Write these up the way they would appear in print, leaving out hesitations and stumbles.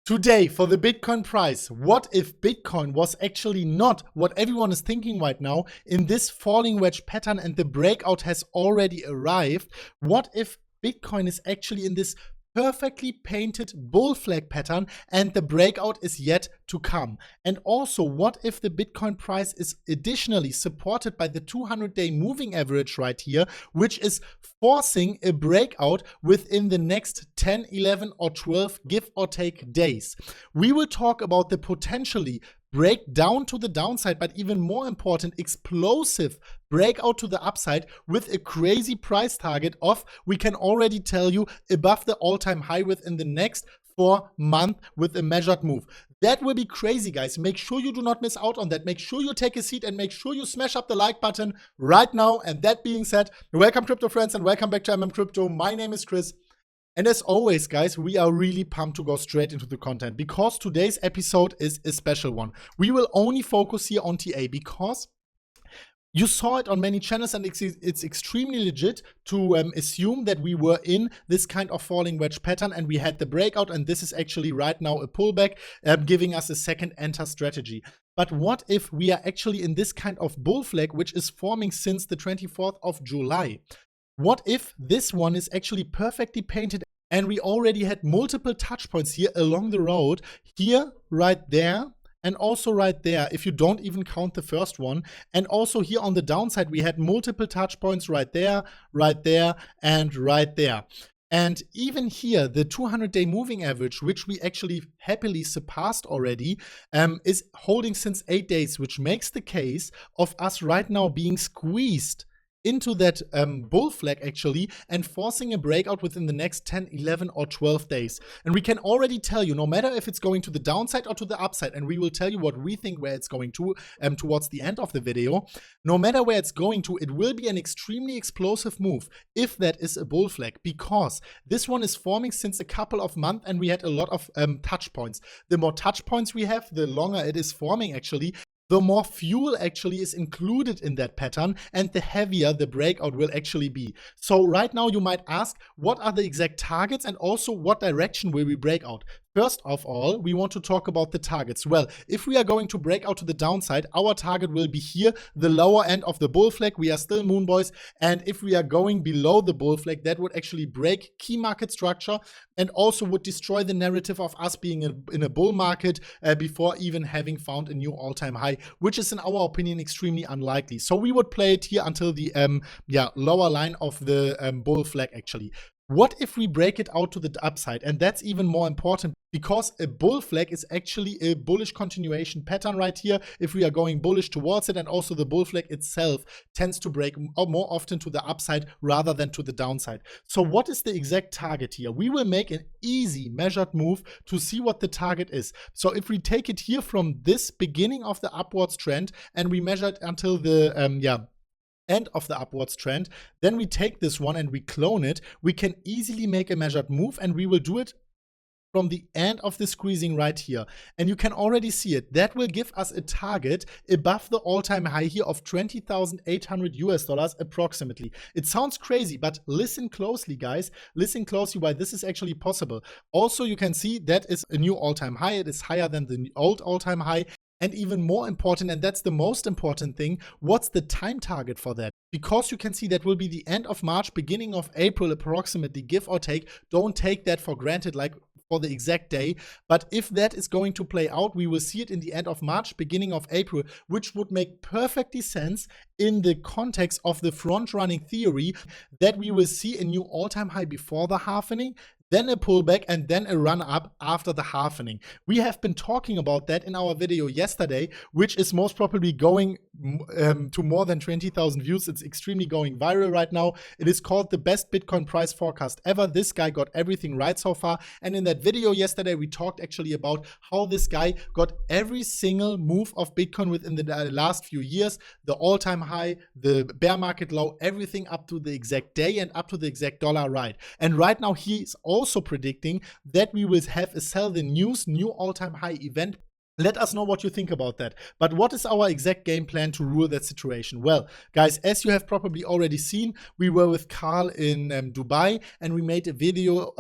Today, for the Bitcoin price, what if Bitcoin was actually not what everyone is thinking right now in this falling wedge pattern and the breakout has already arrived? What if Bitcoin is actually in this perfectly painted bull flag pattern and the breakout is yet to come? And also, what if the Bitcoin price is additionally supported by the 200-day moving average right here, which is forcing a breakout within the next 10, 11 or 12 give or take days? We will talk about the potentially break down to the downside, but even more important, explosive breakout to the upside with a crazy price target of, we can already tell you, above the all-time high within the next 4 months with a measured move. That will be crazy, guys. Make sure you do not miss out on that. Make sure you take a seat and make sure you smash up the like button right now. And that being said, welcome crypto friends and welcome back to MMCrypto. My name is Chris. And as always, guys, we are really pumped to go straight into the content because today's episode is a special one. We will only focus here on TA because you saw it on many channels and it's extremely legit to assume that we were in this kind of falling wedge pattern and we had the breakout, and this is actually right now a pullback, giving us a second enter strategy. But what if we are actually in this kind of bull flag, which is forming since the 24th of July? What if this one is actually perfectly painted and we already had multiple touch points here along the road, here, right there, and also right there, if you don't even count the first one. And also here on the downside, we had multiple touch points right there, and right there. And even here, the 200-day moving average, which we actually happily surpassed already, is holding since 8 days, which makes the case of us right now being squeezed into that bull flag actually and forcing a breakout within the next 10, 11 or 12 days. And we can already tell you, no matter if it's going to the downside or to the upside, and we will tell you what we think where it's going to towards the end of the video, no matter where it's going to, it will be an extremely explosive move if that is a bull flag, because this one is forming since a couple of months and we had a lot of touch points. The more touch points we have, the longer it is forming actually, the more fuel actually is included in that pattern and the heavier the breakout will actually be. So right now you might ask, what are the exact targets and also what direction will we break out? First of all, we want to talk about the targets. Well, if we are going to break out to the downside, our target will be here, the lower end of the bull flag. We are still moon boys. And if we are going below the bull flag, that would actually break key market structure and also would destroy the narrative of us being in a bull market before even having found a new all-time high, which is in our opinion extremely unlikely. So we would play it here until the lower line of the bull flag actually. What if we break it out to the upside? And that's even more important because a bull flag is actually a bullish continuation pattern right here. If we are going bullish towards it, and also the bull flag itself tends to break more often to the upside rather than to the downside. So what is the exact target here? We will make an easy measured move to see what the target is. So if we take it here from this beginning of the upwards trend and we measure it until the end of the upwards trend, then we take this one and we clone it, we can easily make a measured move, and we will do it from the end of the squeezing right here. And you can already see it. That will give us a target above the all-time high here of $20,800 approximately. It sounds crazy, but listen closely, guys. Listen closely why this is actually possible. Also, you can see that is a new all-time high. It is higher than the old all-time high. And even more important, and that's the most important thing, what's the time target for that? Because you can see that will be the end of March, beginning of April approximately, give or take. Don't take that for granted like for the exact day. But if that is going to play out, we will see it in the end of March, beginning of April, which would make perfectly sense in the context of the front-running theory that we will see a new all-time high before the halvening, then a pullback, and then a run up after the halvening. We have been talking about that in our video yesterday, which is most probably going to more than 20,000 views. It's extremely going viral right now. It is called the best Bitcoin price forecast ever. This guy got everything right so far. And in that video yesterday, we talked actually about how this guy got every single move of Bitcoin within the last few years, the all-time high, the bear market low, everything up to the exact day and up to the exact dollar right. And right now he's also predicting that we will have a sell the news new all-time high event. Let us know what you think about that. But what is our exact game plan to rule that situation? Well, guys, as you have probably already seen, we were with Carl in Dubai and we made a video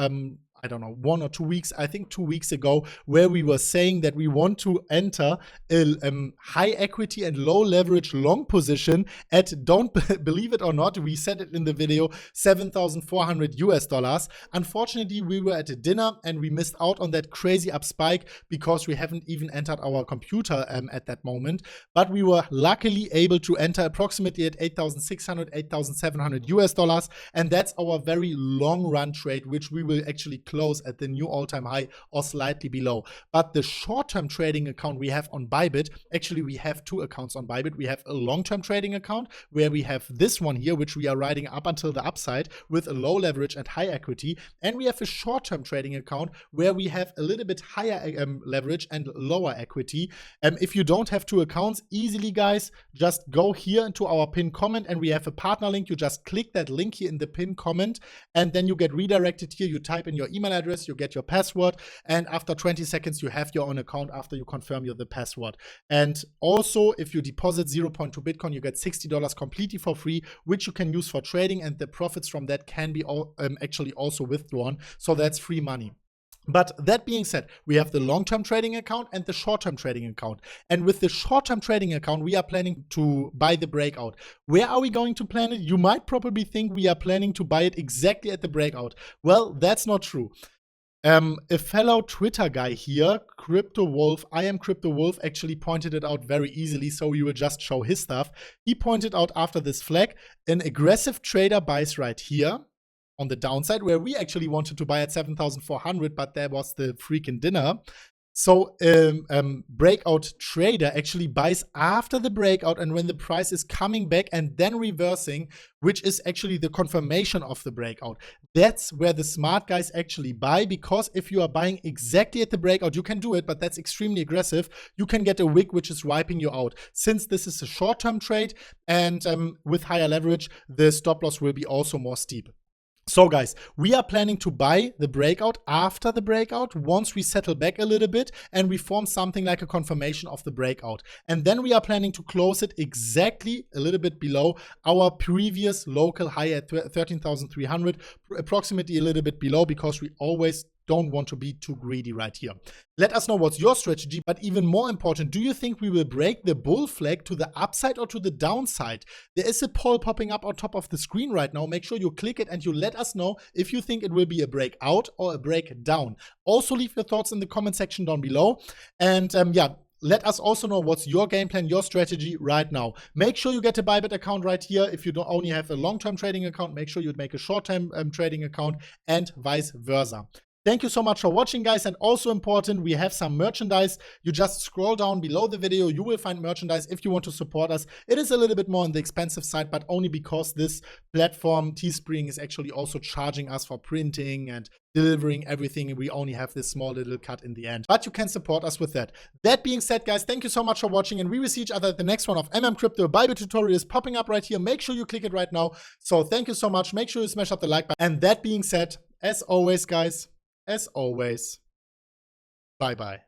I don't know, 1 or 2 weeks, I think 2 weeks ago, where we were saying that we want to enter a high equity and low leverage long position at, don't believe it or not, we said it in the video, $7,400. Unfortunately, we were at a dinner and we missed out on that crazy up spike because we haven't even entered our computer at that moment. But we were luckily able to enter approximately at $8,600, $8,700, and that's our very long run trade, which we will actually close at the new all-time high or slightly below. But the short-term trading account we have on Bybit, actually we have 2 accounts on Bybit. We have a long-term trading account where we have this one here, which we are riding up until the upside with a low leverage and high equity. And we have a short-term trading account where we have a little bit higher leverage and lower equity. If you don't have 2 accounts, easily guys, just go here into our pinned comment and we have a partner link. You just click that link here in the pinned comment and then you get redirected here. You type in your email address, you get your password, and after 20 seconds you have your own account after you confirm the password. And also if you deposit 0.2 Bitcoin, you get $60 completely for free, which you can use for trading, and the profits from that can be actually also withdrawn, so that's free money. But that being said, we have the long-term trading account and the short-term trading account. And with the short-term trading account, we are planning to buy the breakout. Where are we going to plan it? You might probably think we are planning to buy it exactly at the breakout. Well, that's not true. A fellow Twitter guy here, Crypto Wolf, I am Crypto Wolf, actually pointed it out very easily, so we will just show his stuff. He pointed out after this flag, an aggressive trader buys right here on the downside, where we actually wanted to buy at 7,400, but there was the freaking dinner. So breakout trader actually buys after the breakout and when the price is coming back and then reversing, which is actually the confirmation of the breakout. That's where the smart guys actually buy, because if you are buying exactly at the breakout, you can do it, but that's extremely aggressive. You can get a wick which is wiping you out. Since this is a short-term trade and with higher leverage, the stop loss will be also more steep. So guys, we are planning to buy the breakout after the breakout once we settle back a little bit and we form something like a confirmation of the breakout. And then we are planning to close it exactly a little bit below our previous local high at 13,300, approximately a little bit below, because we always don't want to be too greedy right here. Let us know what's your strategy, but even more important, do you think we will break the bull flag to the upside or to the downside? There is a poll popping up on top of the screen right now. Make sure you click it and you let us know if you think it will be a breakout or a breakdown. Also leave your thoughts in the comment section down below. And yeah, let us also know what's your game plan, your strategy right now. Make sure you get a Bybit account right here. If you don't only have a long-term trading account, make sure you make a short-term trading account and vice versa. Thank you so much for watching, guys, and also important, we have some merchandise. You just scroll down below the video, you will find merchandise if you want to support us. It is a little bit more on the expensive side, but only because this platform, Teespring, is actually also charging us for printing and delivering everything. We only have this small little cut in the end, but you can support us with that. That being said, guys, thank you so much for watching, and we will see each other at the next one of MMCrypto. Bybit tutorial is popping up right here. Make sure you click it right now. So thank you so much. Make sure you smash up the like button. And that being said, as always, guys, as always, bye-bye.